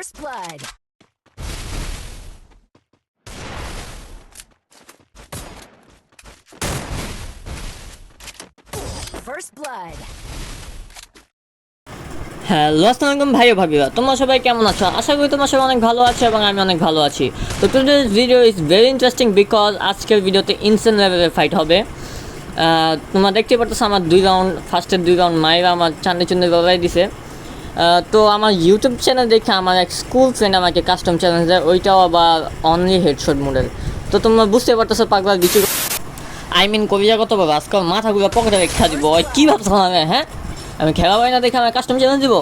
First blood. First blood. Hello আসসালামু আলাইকুম ভাই ও ভাবিরা, তোমরা সবাই কেমন আছো? আশা করি তোমরা সবাই অনেক ভালো আছো এবং আমি অনেক ভালো আছি। তো today's video is very interesting because আজকের ভিডিওতে ইনসেন লেভেলের ফাইট হবে। তোমরা দেখতে পারতেছো আমার ফার্স্টের 2 রাউন্ড মাইরা আমার চান্দি চুন্দি বাবাই দিছে। তো আমার ইউটিউব চ্যানেল দেখে আমার এক স্কুল ফ্রেন্ড আমাকে কাস্টম চ্যালেঞ্জ দেয়, ওইটাও আবার অনলি হেডশট মডেল। তো তোমরা বুঝতে পারতেছো পাগলার কিছু কবিরা কত বাবা, আজকাল মাথাগুলো পকেটে রেখা দিব। কী ভাবছো আমি? হ্যাঁ, আমি খেলা পাই না দেখে আমার কাস্টম চ্যালেঞ্জ দিব?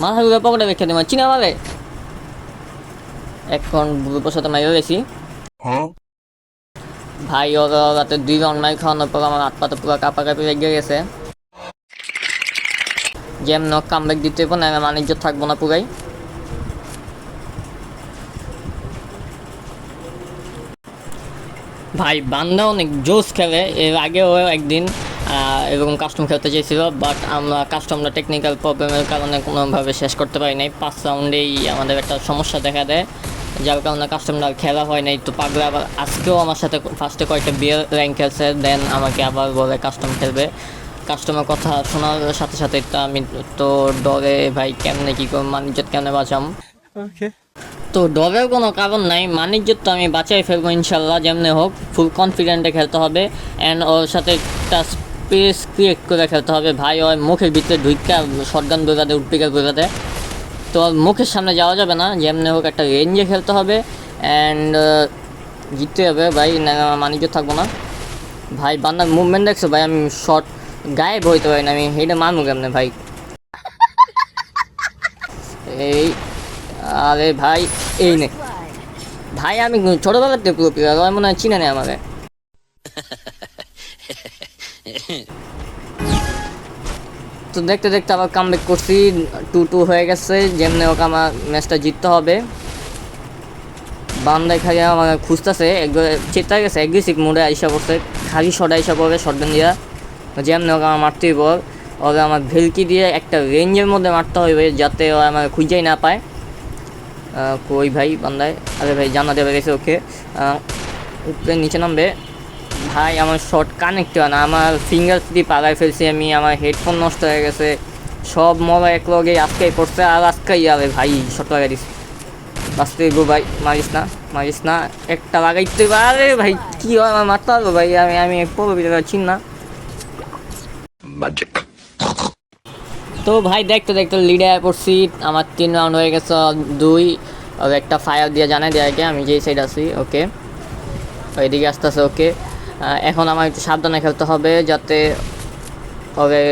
মাথাগুলো পকেটে রেখে দিব, চিনা পাবে। এখন বুড়োর সাথে মাইরে গেছি ভাই। ওর রাতে 2 রাউন্ড মাই খাওয়ানোর পর আমার হাত পাতে পুরো কাঁপাকাঁপি লেগে গেছে। যেমন কামব্যাক দিতে পারবো না, আমার বাণিজ্য থাকবো না পুরাই। ভাই বান্দা অনেক জোস খেলে, এর আগেও একদিন এরকম কাস্টম খেলতে চেয়েছিল, বাট আমরা কাস্টমটা টেকনিক্যাল প্রবলেমের কারণে কোনোভাবে শেষ করতে পারি নাই। 5 রাউন্ডেই আমাদের একটা সমস্যা দেখা দেয়, যার কারণে কাস্টমটা খেলা হয় নাই। তো পাগলা আবার আজকেও আমার সাথে ফার্স্টে কয়েকটা বিয়ার র্যাঙ্ক খেলছে, দেন আমাকে আবার বলে কাস্টম খেলবে। কাস্টমের কথা শোনার সাথে সাথে তো আমি তো ডরে ভাই, কেমনে কী করব, মানিজ্জত কেমনে বাঁচাম। তো ডরের কোনো কারণ নাই, মানিজ্জত তো আমি বাঁচাই ফেলবো ইনশাল্লাহ যেমনি হোক। ফুল কনফিডেন্টে খেলতে হবে অ্যান্ড ওর সাথে একটা স্পেস ক্রিয়েট করে খেলতে হবে ভাই। ওর মুখের ভিতরে ঢুইকা শটগান বোঝাতে উডপিকার বোঝাতে, তো ওর মুখের সামনে যাওয়া যাবে না, যেমনি হোক একটা রেঞ্জে খেলতে হবে অ্যান্ড জিততে হবে ভাই, না মানিজ্জত থাকবো না ভাই। বান্দার মুভমেন্ট দেখছো ভাই, আমি শট গায়েব হইতে পারি না, আমি হেডে মারবো কেমনে ভাই। এই আরে ভাই, এই নে ভাই, আমি ছোটবেলাতে পুরো প্লেয়ার, ওই মনে হয় চিনে নেই আমাকে। তো দেখতে দেখতে আবার কামব্যাক করছি, 2-2 হয়ে গেছে। যেমনি হোক আমার ম্যাচটা জিততে হবে। বান্দায় খালি আমার খুঁজতেছে, চেতা গেছে, অ্যাগ্রেসিভ মোডে আইসা পড়ছে, খালি শট আইসা পড়বে শটগান দিয়া। যেমনি হোক আমার মারতেই পর ওরা আমার ভেলকি দিয়ে একটা রেঞ্জের মধ্যে মারতে হবে, যাতে ও আমার খুঁজেই না পায়। কই ভাই বান্দায়, আরে ভাই জানা দেবে গেছে ওকে। উপরে নিচে নামবে ভাই, আমার শর্ট কানেক্ট হয় না, আমার ফিঙ্গার ফ্রি পালায় ফেলছি আমি, আমার হেডফোন নষ্ট হয়ে গেছে, সব মরা এক লগে আজকাই পড়ছে আর আজকাই আরে ভাই শর্ট লাগাই দিস। বাঁচতে গো ভাই, মারিস না একটা লাগাইতে পারে ভাই, কী হয় আমার মারতে পারবো ভাই, আমি পড়বো চিন না। তো ভাই দেখতে দেখতে লিডে পড়ছি, আমার 3 রাউন্ড হয়ে গেছে 2। আর একটা ফায়ার দিয়ে জানাই দেয় আগে আমি যেই সাইড আছি। ওকে, ওইদিকে আসতেছে। ওকে, এখন আমার একটু সাবধানে খেলতে হবে, যাতে ওরে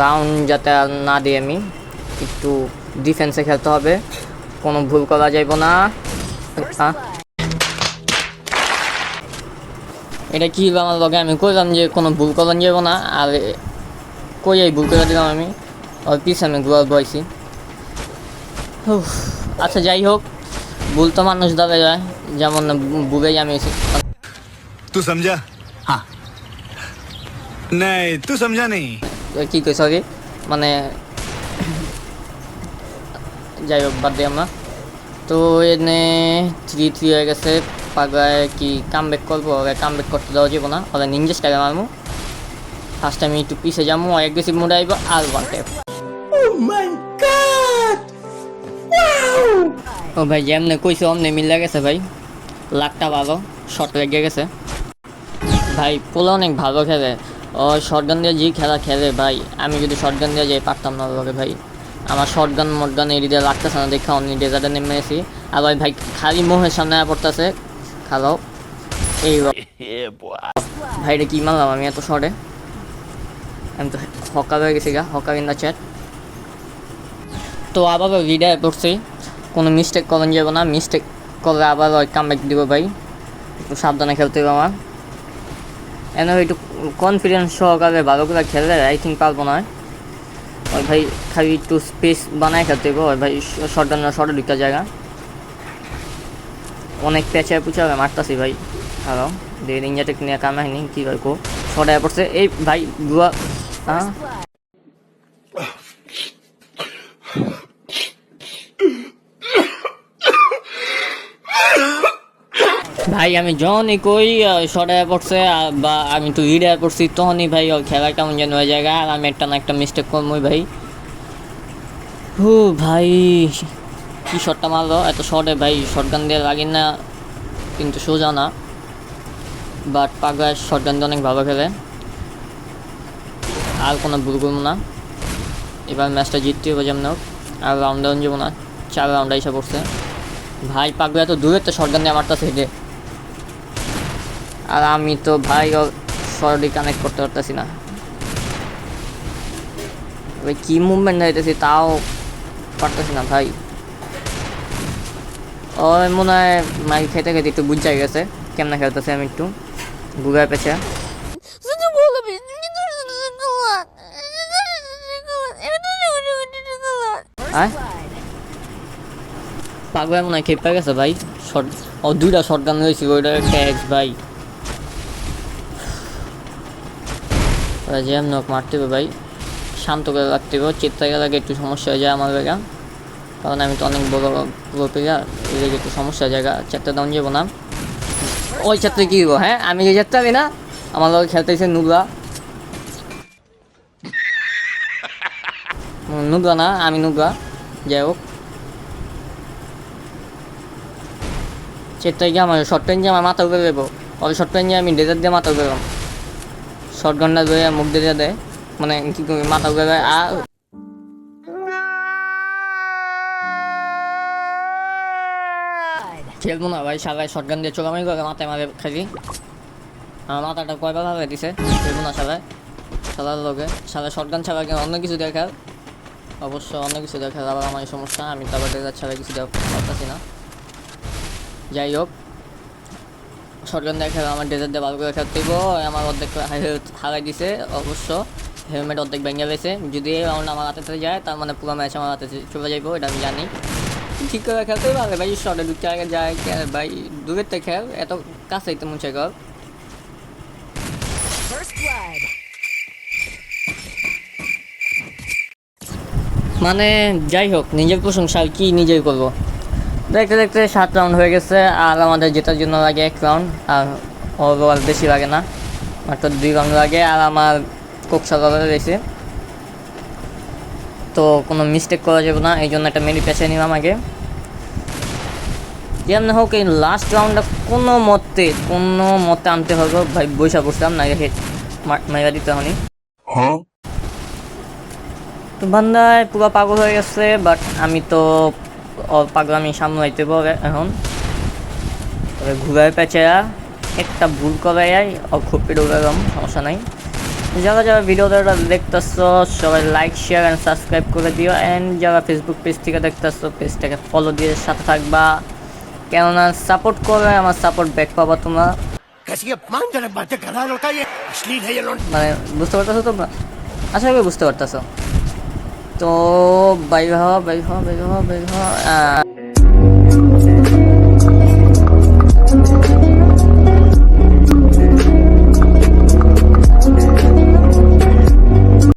রাউন্ড যাতে না দিই, আমি একটু ডিফেন্সে খেলতে হবে, কোনো ভুল করা যাইব না। এটা কী আমার লগে, আমি কইলাম যে কোনো ভুল করা যাব না, আর কই এই ভুল করে দিলাম আমি, ওর পিছনে আমি ঘুরার বইছি। আচ্ছা যাই হোক, ভুল তো মানুষ দাবে যায়, যেমন বুঝেই আমি तू समझा? हाँ नहीं तू समझा नहीं। কী কই সরি, মানে যাই হোক বাদ দিই আমরা। তো এনে 3-3 হয়ে গেছে, পাগায় কি কামব্যাক করবো? ওকে কামব্যাক করতে দেওয়া যাবো না, ওরা নিঞ্জা স্টাইলে মারবো। ফার্স্ট আমি একটু পিছিয়ে যাবো, অ্যাগ্রেসিভ মোডে আইব আর ওয়ান ট্যাপ। ও ভাই যেমনে কইছে অমনে মিলে গেছে ভাই, লাখটা ভালো শর্ট লেগে গেছে ভাই। পোলা অনেক ভালো খেলে, ও শর্টগান দিয়ে যে খেলা খেলে ভাই, আমি যদি শর্টগান দিয়ে যাই পারতাম না ওকে ভাই। আমার শর্টগান মোটগান এর দিয়ে লাগতেছে না দেখে অন্য ডেজার্টে নেমে এসি, আর ভাই খালি মোহের সামনে পড়তেছে খালো। এই ভাই রে কী মারলাম আমি এত শর্টে, আমি তো হকার হয়ে গেছি গা, হকার ইন দ্য চ্যাট। তো আবার রিডায় পড়ছি, কোনো মিস্টেক করেন যাবো না, মিস্টেক করলে আবার ওই কামব্যাক দিব ভাই, একটু সাবধানে খেলতে হবে আমার। এনে একটু কনফিডেন্স সহকারে ভালো করে খেললে আই থিঙ্ক পারবো না ওই ভাই, খালি একটু স্পেস বানায় খেলতে হবে ওই ভাই। শর্টে দুইটা জায়গা অনেক পেঁচায় পুচা মারতাছি ভাই। হ্যালো দিয়ে নিঞ্জা টেকনিক কামাইনি কী ভাই কো শর্টে পড়ছে এই ভাই গুয়া। ভাই আমি যখনই কই শর্ট আয়া পড়ছে বা আমি তো রিড আয়া পড়ছি তখনই ভাই ওর খেলা কেমন যেন হয়ে যায় আর আমি একটা না একটা মিস্টেক করবই ভাই। হু ভাই কি শটটা মারলো এত শর্টে ভাই, শটগান দিয়ে লাগি না কিন্তু সোজা না, বাট পাগলা শটগান দিয়ে অনেক ভালো খেলে। আর কোনো ভুল করবো না, এবার ম্যাচটা জিততে হবে যেমন হোক, আর রাউন্ড ডাউন যাবো না, 4 রাউন্ডে এসে পড়ছে ভাই। পাগলা তো দূরের তো শটগান দিয়ে মারতেছে হেঁটে, আর আমি তো ভাই ওর শর্টই কানেক্ট করতে পারতেছি না ভাই, কী মুভমেন্ট হইতেছি তাও পারতেছি না ভাই। ও মনে হয় মাই খেতে খেতে একটু বুঝাই গেছে কেমনে খেলতেছে, আমি একটু গুগায় পেছে। পাগলা মনে হয় খেপে গেছে ভাই, শর্ট ও 2টা শর্ট গান রয়েছে, ওইটা একটা এক্স ভাই। যেমন হোক মারতে হবে ভাই, শান্ত করে রাখতে হবে, চেতে গেলে একটু সমস্যা হয়ে যায় আমার জায়গা, কারণ আমি তো অনেক বড় বড় প্লেয়ার, এদিকে একটু সমস্যা জায়গা, চারটে ডাউন যাবো না। ওই চারটে কী হবো, হ্যাঁ আমি যে চারটে আমি না, আমার লোক খেলতেছে নুবরা, নুবরা না আমি নুবরা, যাই হোক চেষ্টা গিয়ে আমার শর্ট রেঞ্জে আমার মাথা উপরে দেবো, ওই শর্ট রেঞ্জে আমি ডেজার দিয়ে মাথা উপরে দেবো, শর্ট গানটা ধরে মুখ দিয়ে দেয়, মানে কী করবি মাথা উপরে দেয়। আর খেলবো না ভাই, সারাই শর্ট গান দিয়ে চোখামারি করে মাথায় মারে খালি, আমার মাথাটা কয়বার ভাবে দিছে, খেলবো না সারাই সারার লোকে, সারা শর্ট গান ছাড়া কেন অন্য কিছু দেখার, অবশ্য অন্য কিছু দেখার আবার আমার সমস্যা, আমি তো আবার ডেজার ছাড়া কিছু দেওয়া পারতেছি না। যাই হোক শটগান দিয়ে খেলা আমার ডেজার্ট দিয়ে ভালো করে খেলতে হইব, আমার অর্ধেক হারাই দিছে অবশ্য, হেলমেট অর্ধেক ভেঙে গেছে, যদি এই রাউন্ড আমার হাতে যায় তার মানে পুরো ম্যাচ আমার হাতে চলে যাইব, এটা আমি জানি। ঠিক করে খেলতে পারবে ভাই, শর্টে ঢুকতে আগে যায় ভাই, দূরের থেকে খেল, এত কাছেই তো মুছে কর। মানে যাই হোক নিজের প্রশংসা আর কি নিজেই করবো। দেখতে দেখতে 7 রাউন্ড হয়ে গেছে, আর আমাদের জেতার জন্য লাগে 1 রাউন্ড, আর ওভারঅল বেশি লাগে না, মাত্র 2 রাউন্ড লাগে, আর আমার কোকসা রয়েছে, তো কোনো মিস্টেক করা যাবে না, এই জন্য একটা মেরি পেছে নিলাম আগে। যেমন হোক এই লাস্ট রাউন্ডটা কোনো মতে আনতে হবে ভাই, বৈশা বসলাম না রেখে মাইরা দিতে হয়নি। তো বান্দায় পুরো পাগল হয়ে গেছে, বাট আমি তো পাগল আমি সামলাইতে পারবো এখন, ঘুরায় পেঁচেরা একটা ভুল করাই খুব পেটে গেলাম, সমস্যা নাই। যারা যারা ভিডিওটা দেখতেছো সবাই লাইক শেয়ার অ্যান্ড সাবস্ক্রাইব করে দিও, অ্যান্ড যারা ফেসবুক পেজ থেকে দেখতেছো পেজটাকে ফলো দিয়ে সাথে থাকবা, কেননা সাপোর্ট করবে আমার সাপোর্ট ব্যাক পাবা তোমরা, মানে বুঝতে পারতেছো তোমরা, আশা করি বুঝতে পারতেছো। তো বাই হওয়া